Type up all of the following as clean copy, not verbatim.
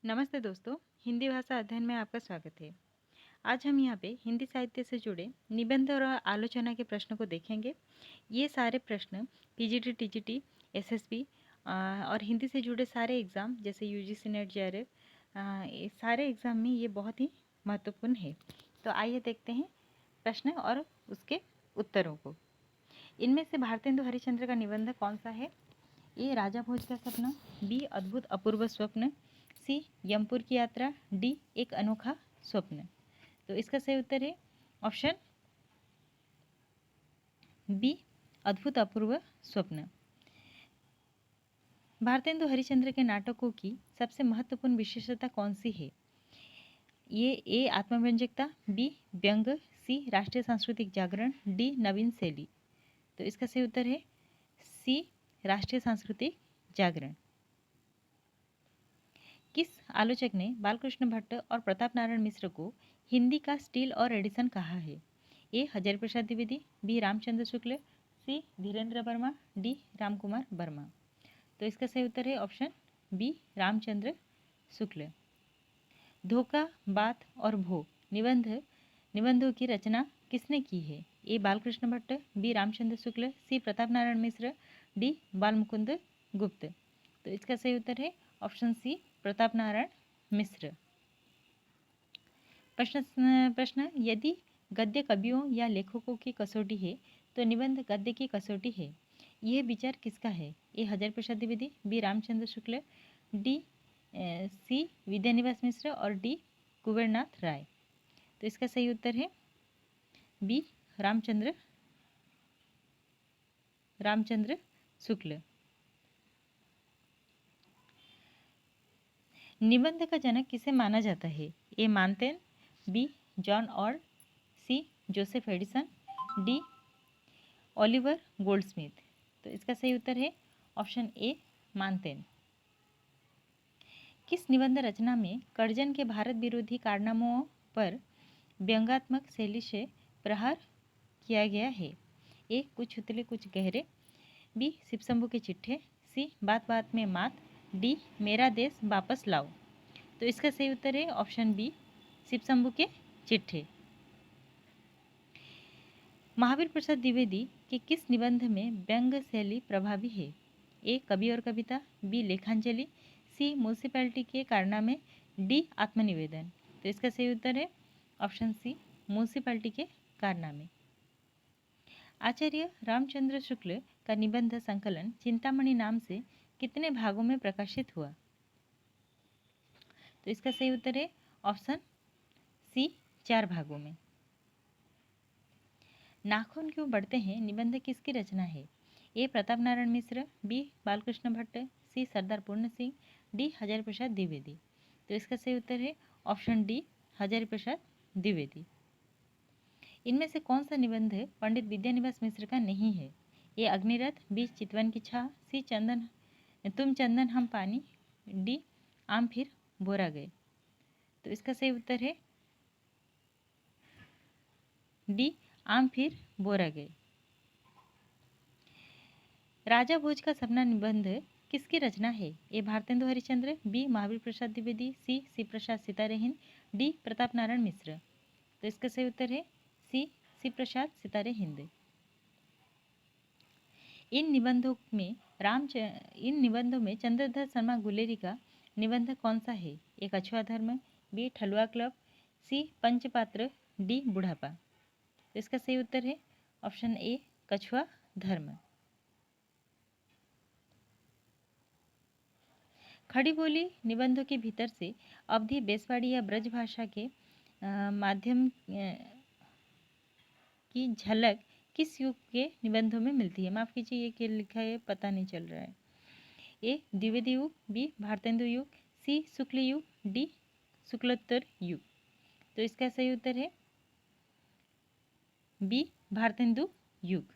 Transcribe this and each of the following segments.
नमस्ते दोस्तों, हिंदी भाषा अध्ययन में आपका स्वागत है। आज हम यहाँ पे हिंदी साहित्य से जुड़े निबंध और आलोचना के प्रश्न को देखेंगे। ये सारे प्रश्न पीजीटी, टीजीटी, एसएसबी और हिंदी से जुड़े सारे एग्ज़ाम जैसे यूजीसी नेट, जेआरएफ, ये सारे एग्ज़ाम में ये बहुत ही महत्वपूर्ण है। तो आइए देखते हैं प्रश्न और उसके उत्तरों को। इनमें से भारतेंदु हरिश्चंद्र का निबंध कौन सा है? ए राजा भोज का सपना, बी अद्भुत अपूर्व स्वप्न, सी यमपुर की यात्रा, डी एक अनोखा स्वप्न। तो इसका सही उत्तर है ऑप्शन बी अद्भुत अपूर्व स्वप्न। भारतेंदु हरिश्चंद्र के नाटकों की सबसे महत्वपूर्ण विशेषता कौन सी है? ये ए आत्मव्यंजकता, बी व्यंग, सी राष्ट्रीय सांस्कृतिक जागरण, डी नवीन शैली। तो इसका सही उत्तर है सी राष्ट्रीय सांस्कृतिक जागरण। किस आलोचक ने बालकृष्ण भट्ट और प्रताप नारायण मिश्र को हिंदी का स्टील और एडिसन कहा है? ए हजारी प्रसाद द्विवेदी, बी रामचंद्र शुक्ल, सी धीरेन्द्र वर्मा, डी रामकुमार वर्मा। तो इसका सही उत्तर है ऑप्शन बी रामचंद्र शुक्ल। धोखा, बात और भो निबंधों की रचना किसने की है? ए बालकृष्ण भट्ट, बी रामचंद्र शुक्ल, सी प्रताप नारायण मिश्र, डी बालमुकुंद गुप्त। तो इसका सही उत्तर है ऑप्शन सी प्रताप नारायण मिश्र। प्रश्न यदि गद्य कवियों या लेखकों की कसौटी है तो निबंध गद्य की कसौटी है, यह विचार किसका है? ए Hazari Prasad Dwivedi, B Ramchandra Shukla, D C Vidyanivas मिश्र और डी कुबेरनाथ राय। तो इसका सही उत्तर है बी रामचंद्र शुक्ल। निबंध का जनक किसे माना जाता है? ए मानतेन, बी जॉन ऑर्ड, C Joseph Addison, D Oliver Goldsmith. तो इसका सही उत्तर है ऑप्शन ए मानतेन। किस निबंध रचना में कर्जन के भारत विरोधी कारनामों पर व्यंग्यात्मक शैली से प्रहार किया गया है? ए कुछ उतले कुछ गहरे, बी शिवशंभू के चिट्ठे, सी बात बात में मात, डी मेरा देश वापस लाओ। तो इसका सही उत्तर है ऑप्शन बी शिवशंभू के चिट्ठे। महावीर प्रसाद द्विवेदी के किस निबंध में व्यंग शैली प्रभावी है? ए कवि और कविता, बी लेखांजलि, सी म्यूनिसिपैलिटी के कारनामे, डी आत्मनिवेदन। तो इसका सही उत्तर है ऑप्शन सी म्यूनिसिपैलिटी के कारनामे। आचार्य रामचंद्र शुक्ल का निबंध संकलन चिंतामणि नाम से कितने भागों में प्रकाशित हुआ? तो इसका सही उत्तर है ऑप्शन सी 4 भागों में। नाखून क्यों बढ़ते हैं निबंध किसकी रचना है? ए प्रताप नारायण मिश्र, बी बालकृष्ण भट्ट, सी सरदार पूर्ण सिंह, डी हजारी प्रसाद द्विवेदी। तो इसका सही उत्तर है ऑप्शन डी हजारी प्रसाद द्विवेदी। इनमें से कौन सा निबंध पंडित विद्यानिवास मिश्र का नहीं है? ए अग्निरथ, बी चितवन की छाह, सी तुम चंदन हम पानी, डी आम फिर बोरा गए। तो इसका सही उत्तर है डी आम फिर बोरा गए। राजा भोज का सपना निबंध किसकी रचना है? ए भारतेंदु हरिश्चंद्र, बी महावीर प्रसाद द्विवेदी, सी सी प्रसाद सितारे हिंद, डी प्रताप नारायण मिश्र। तो इसका सही उत्तर है सी सी प्रसाद सितारे हिंद। इन निबंधों में चंद्रधर शर्मा गुलेरी का निबंध कौन सा है? ए कछुआ धर्म, बी ठलुआ क्लब, सी पंचपात्र, डी बुढ़ापा। तो इसका सही उत्तर है ऑप्शन ए कछुआ धर्म। खड़ी बोली निबंधों के भीतर से अवधि बेसवाड़ी या ब्रज भाषा के माध्यम की झलक किस युग के निबंधों में मिलती है? माफ़ कीजिए, ये क्या लिखा है पता नहीं चल रहा है। ए द्विवेदी युग, बी भारतेंदु युग, सी शुक्ल युग, डी शुक्लोत्तर युग। तो इसका सही उत्तर है बी भारतेंदु युग।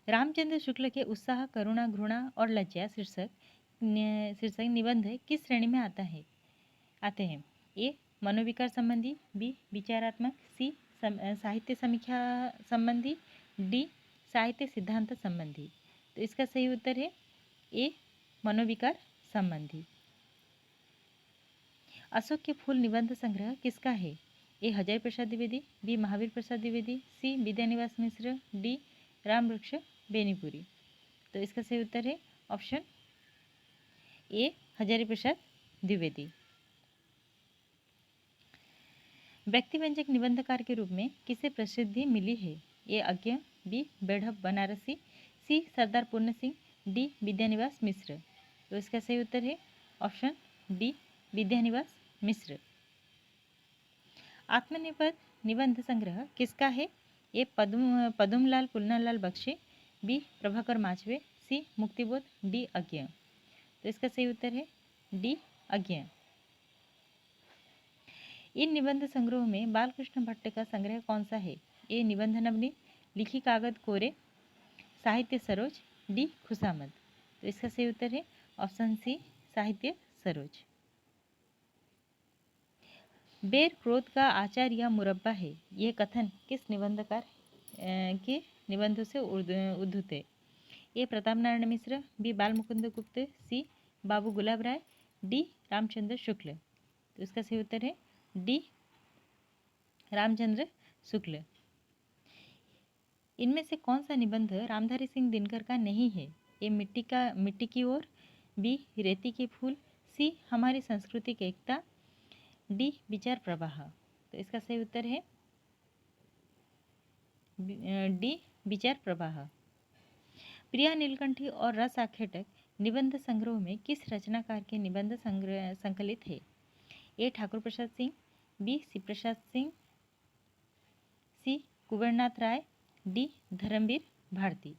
रामचंद्र शुक्ल के उत्साह, करुणा, घृणा और लज्जा शीर्षक निबंध किस श्रेणी में आते हैं? ए मनोविकार संबंधी, बी विचारात्मक, सी साहित्य समीक्षा संबंधी, डी साहित्य सिद्धांत संबंधी। तो इसका सही उत्तर है ए मनोविकार संबंधी। अशोक के फूल निबंध संग्रह किसका है? ए हजारी प्रसाद द्विवेदी, बी महावीर प्रसाद द्विवेदी, सी विद्यानिवास मिश्र, डी रामवृक्ष बेनीपुरी। तो इसका सही उत्तर है ऑप्शन ए हजारी प्रसाद द्विवेदी। व्यक्तिव्यंजक निबंधकार के रूप में किसे प्रसिद्धि मिली है? ए अज्ञ, बी बेढ़ब बनारसी, सी सरदार पूर्ण सिंह, डी विद्यानिवास मिश्र। तो इसका सही उत्तर है ऑप्शन डी विद्यानिवास मिश्र। आत्मनिर्भर निबंध संग्रह किसका है? ए पदुमलाल पुन्नालाल बख्शी, बी प्रभाकर माचवे, सी मुक्तिबोध, डी अज्ञ। तो इसका सही उत्तर है डी अज्ञ। इन निबंध संग्रह में बालकृष्ण भट्ट का संग्रह कौन सा है? ए निबंध नवनी, लिखी कागज कोरे, साहित्य सरोज, डी खुशामद। तो इसका सही उत्तर है ऑप्शन सी साहित्य सरोज। बेर क्रोध का आचार या मुरब्बा है, यह कथन किस निबंधकार के निबंधों से उद्धृत है? ए प्रताप नारायण मिश्र, बी बाल मुकुंद गुप्त, सी बाबू गुलाब राय, डी रामचंद्र शुक्ल। तो इसका सही उत्तर है डी रामचंद्र शुक्ल। इनमें से कौन सा निबंध रामधारी सिंह दिनकर का नहीं है? ए मिट्टी की ओर, बी रेती के फूल, सी हमारी संस्कृति की एकता, डी विचार प्रवाह। तो इसका सही उत्तर है डी विचार प्रवाह। प्रिया नीलकंठी और रस आखेटक निबंध संग्रह में किस रचनाकार के निबंध संग्रह संकलित है? ए ठाकुर प्रसाद सिंह, बी सी प्रसाद सिंह, सी कुबेरनाथ राय, डी धर्मवीर भारती।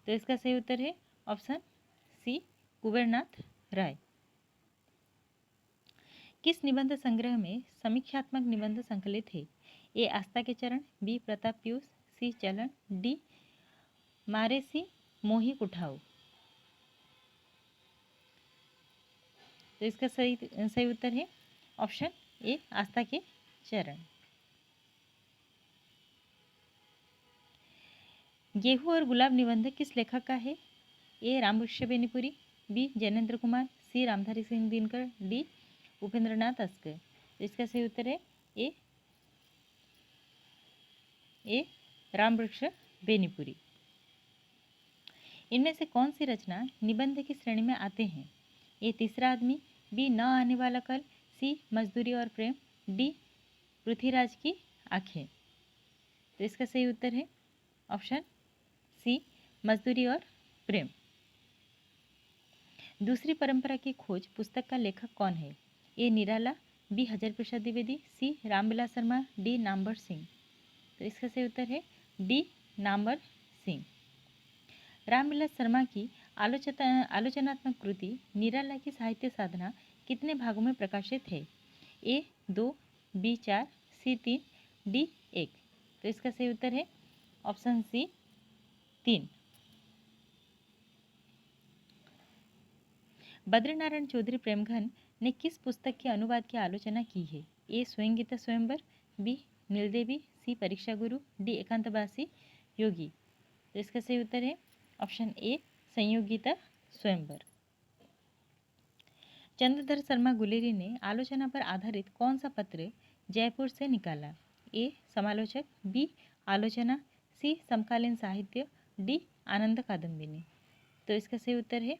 तो इसका सही उत्तर है ऑप्शन सी कुबेरनाथ राय। किस निबंध संग्रह में समीक्षात्मक निबंध संकलित है? ए आस्था के चरण, बी प्रताप पीयूष, सी चलन, डी मारे सी मोही कुठाऊ। तो इसका सही उत्तर है ऑप्शन ए आस्था के चरण। गेहूं और गुलाब निबंध किस लेखक का है? ए रामवृक्ष बेनीपुरी, बी जैनेन्द्र कुमार, सी रामधारी सिंह दिनकर, डी उपेंद्रनाथ अस्कर। तो इसका सही उत्तर है ए रामवृक्ष बेनीपुरी। इनमें से कौन सी रचना निबंध की श्रेणी में आते हैं? ए तीसरा आदमी, बी न आने वाला कल, सी मजदूरी और प्रेम, डी पृथ्वीराज की आंखें। तो इसका सही उत्तर है ऑप्शन सी मजदूरी और प्रेम। दूसरी परंपरा की खोज पुस्तक का लेखक कौन है? ए निराला, बी हजारी प्रसाद द्विवेदी, सी रामविलास शर्मा, डी नामवर सिंह। तो इसका सही उत्तर है डी नामवर सिंह। रामविलास शर्मा की आलोचनात्मक कृति निराला की साहित्य साधना कितने भागों में प्रकाशित है? ए 2, बी 4, सी 3, डी 1। तो इसका सही उत्तर है ऑप्शन सी 3। बद्रीनारायण चौधरी प्रेमघन ने किस पुस्तक के अनुवाद की आलोचना की है? ए स्वयं गीता स्वयंवर, बी नीलदेवी, सी परीक्षा गुरु, डी एकांतवासी योगी। तो इसका सही उत्तर है ऑप्शन ए संयोग गीता स्वयंवर। चंद्रधर शर्मा गुलेरी ने आलोचना पर आधारित कौन सा पत्र जयपुर से निकाला? ए समालोचक, बी आलोचना, सी समकालीन साहित्य, डी आनंद कादम्बिनी। तो इसका सही उत्तर है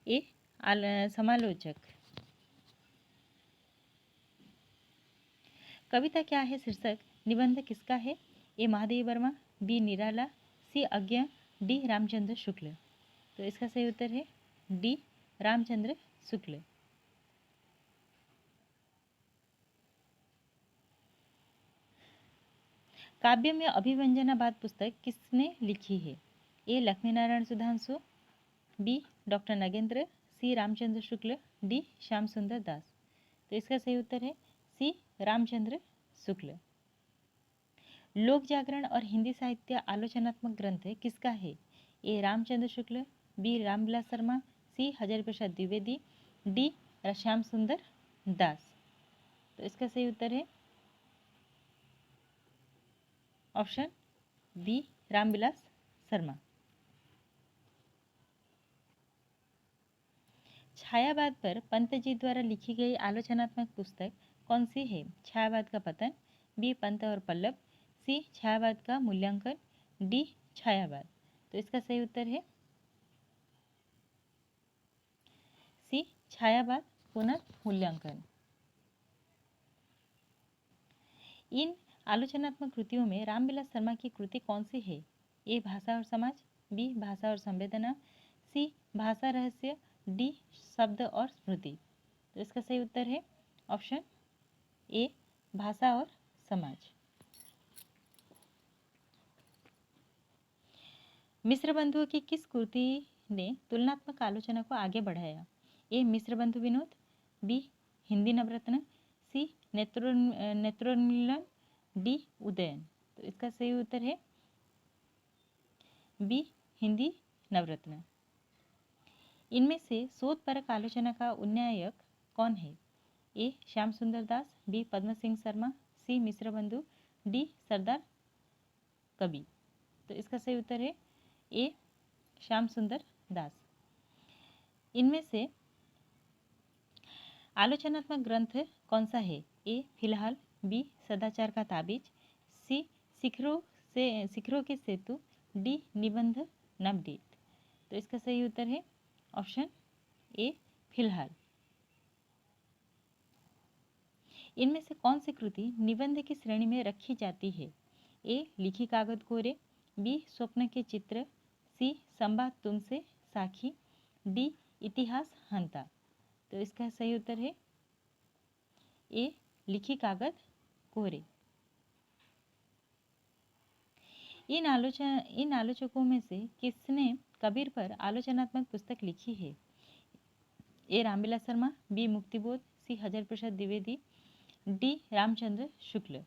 ए समालोचक। कविता क्या है शीर्षक निबंध किसका है? ए महादेवी वर्मा, बी निराला, सी अज्ञ, डी रामचंद्र शुक्ल। तो इसका सही उत्तर है डी रामचंद्र शुक्ल। काव्य में अभिव्यंजनाबाद पुस्तक किसने लिखी है? ए लक्ष्मीनारायण सुधांशु, बी डॉक्टर नगेंद्र, सी रामचंद्र शुक्ल, डी श्याम सुंदर दास। तो इसका सही उत्तर है सी रामचंद्र शुक्ल। लोक जागरण और हिंदी साहित्य आलोचनात्मक ग्रंथ किसका है? ए रामचंद्र शुक्ल, बी रामविलास शर्मा, सी हजारी प्रसाद द्विवेदी, डी श्याम सुंदर दास। तो इसका सही उत्तर है ऑप्शन बी रामविलास शर्मा। छायावाद पर पंत जी द्वारा लिखी गई आलोचनात्मक पुस्तक कौन सी है? छायावाद का पतन, बी पंत और पल्लव, सी छायावाद का मूल्यांकन, डी छायावाद। तो इसका सही उत्तर है सी छायावाद पुनर्मूल्यांकन। इन आलोचनात्मक कृतियों में रामविलास शर्मा की कृति कौन सी है? ए भाषा और समाज, बी भाषा और संवेदना, सी भाषा रहस्य, डी शब्द और स्मृति। तो इसका सही उत्तर है ऑप्शन ए भाषा और समाज। मिश्र बंधुओं की किस कृति ने तुलनात्मक आलोचना को आगे बढ़ाया? ए मिश्र बंधु विनोद, बी हिंदी नवरत्न, सी नेत्रोन्मीलन, डी उदयन। तो इसका सही उत्तर है बी हिंदी नवरत्न। इनमें से शोधपरक आलोचना का उन्नायक कौन है? ए श्याम सुंदर दास, बी पद्म सिंह शर्मा, सी मिश्र बंधु, डी सरदार कवि। तो इसका सही उत्तर है ए श्याम सुंदर दास। इनमें से आलोचनात्मक ग्रंथ कौन सा है? ए फिलहाल, बी सदाचार का ताबीज, सी शिखरों के सेतु, डी निबंध नवदीप। तो इसका सही उत्तर है ऑप्शन ए फिलहाल। इनमें से कौन सी कृति निबंध की श्रेणी में रखी जाती है? ए लिखी कागज कोरे, बी स्वप्न के चित्र, सी संवाद तुमसे साखी, डी इतिहास हंता। तो इसका सही उत्तर है ए लिखी कागज कोरे। इन आलोचकों में से किसने कबीर पर आलोचनात्मक पुस्तक लिखी है? ए रामविलास शर्मा, बी मुक्तिबोध, सी हजारी प्रसाद द्विवेदी, डी रामचंद्र शुक्ल।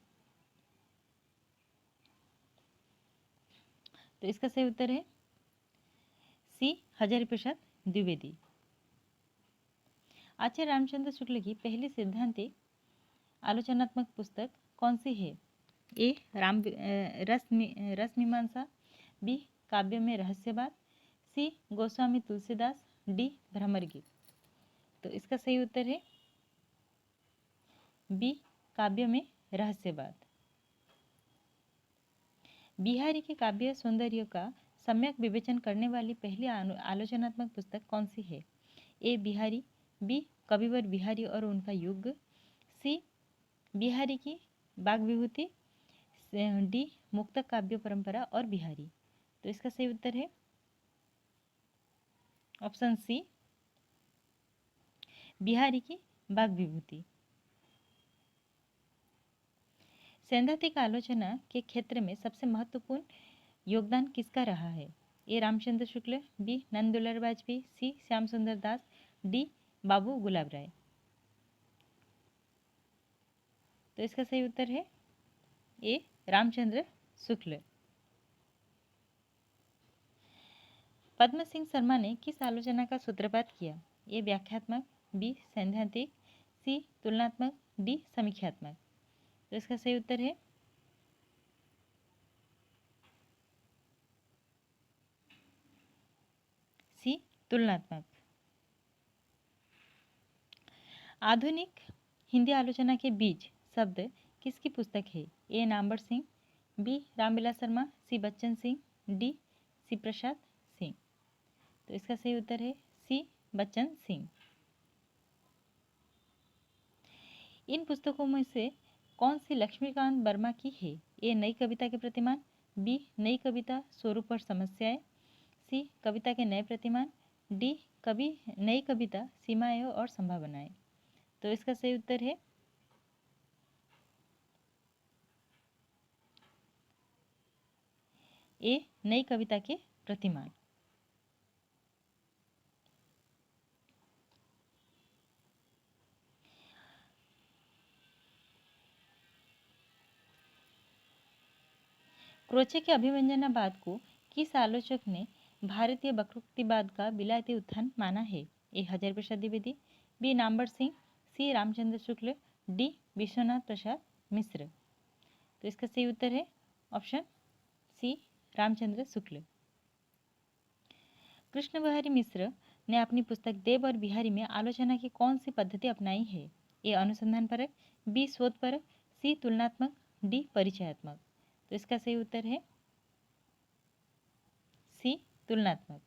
तो इसका सही उत्तर है सी हजारी प्रसाद द्विवेदी। आचार्य रामचंद्र शुक्ल की पहली सिद्धांतिक आलोचनात्मक पुस्तक कौन सी है? ए रस मीमांसा, बी काव्य में रहस्यवाद, सी गोस्वामी तुलसीदास, डी भ्रमर गीत। तो इसका सही उत्तर है बी काव्य में रहस्यवाद। बिहारी के काव्य सौंदर्य का सम्यक विवेचन करने वाली पहली आलोचनात्मक पुस्तक कौन सी है? ए बिहारी, बी कविवर बिहारी और उनका युग, सी बिहारी की बाग विभूति, डी मुक्तक काव्य परंपरा और बिहारी। तो इसका सही उत्तर है ऑप्शन सी बिहारी की बाग विभूति। सैद्धांतिक आलोचना के क्षेत्र में सबसे महत्वपूर्ण योगदान किसका रहा है? ए रामचंद्र शुक्ल, बी नंदुलाल वाजपेयी, सी श्याम सुंदर दास, डी बाबू गुलाब राय। तो इसका सही उत्तर है ए रामचंद्र शुक्ल। पद्म सिंह शर्मा ने किस आलोचना का सूत्रपात किया? ए व्याख्यात्मक, बी सैद्धांतिक, सी तुलनात्मक, डी समीक्षात्मक। तो इसका सही उत्तर है सी तुलनात्मक। आधुनिक हिंदी आलोचना के बीज शब्द किसकी पुस्तक है? ए नामवर सिंह, बी रामविलास शर्मा, सी बच्चन सिंह, डी सी प्रसाद सिंह। तो इसका सही उत्तर है सी बच्चन सिंह। इन पुस्तकों में से कौन सी लक्ष्मीकांत वर्मा की है? ए नई कविता के प्रतिमान, बी नई कविता स्वरूप और समस्याएं, सी कविता के नए प्रतिमान, डी नई कविता सीमाएं और संभावनाएं। तो इसका सही उत्तर है ए नई कविता के प्रतिमान। क्रोचे के अभिव्यंजनावाद को किस आलोचक ने भारतीय वक्रोक्तिवाद का विलायती उत्थान माना है? ए हजारी प्रसाद द्विवेदी, बी नामवर सिंह, सी रामचंद्र शुक्ल, डी विश्वनाथ प्रसाद मिश्र। तो इसका सही उत्तर है ऑप्शन सी रामचंद्र शुक्ल। कृष्ण बिहारी मिश्र ने अपनी पुस्तक देव और बिहारी में आलोचना की कौन सी पद्धति अपनाई है? ए अनुसंधान परक, बी शोध परक, सी तुलनात्मक, डी परिचयात्मक। तो इसका सही उत्तर है सी तुलनात्मक।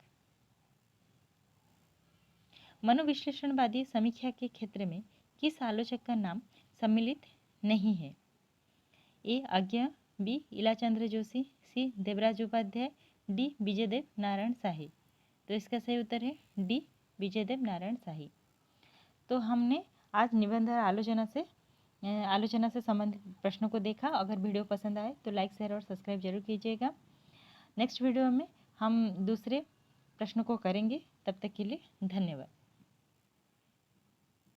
मनोविश्लेषणवादी समीक्षा के क्षेत्र में किस आलोचक का नाम सम्मिलित नहीं है? ए आज्ञा, बी इलाचंद्र जोशी, सी देवराज उपाध्याय, डी विजयदेव नारायण शाही। तो इसका सही उत्तर है डी विजयदेव नारायण शाही। तो हमने आज निबंध और आलोचना से संबंधित प्रश्नों को देखा। अगर वीडियो पसंद आए तो लाइक, शेयर और सब्सक्राइब जरूर कीजिएगा। नेक्स्ट वीडियो में हम दूसरे प्रश्नों को करेंगे। तब तक के लिए धन्यवाद।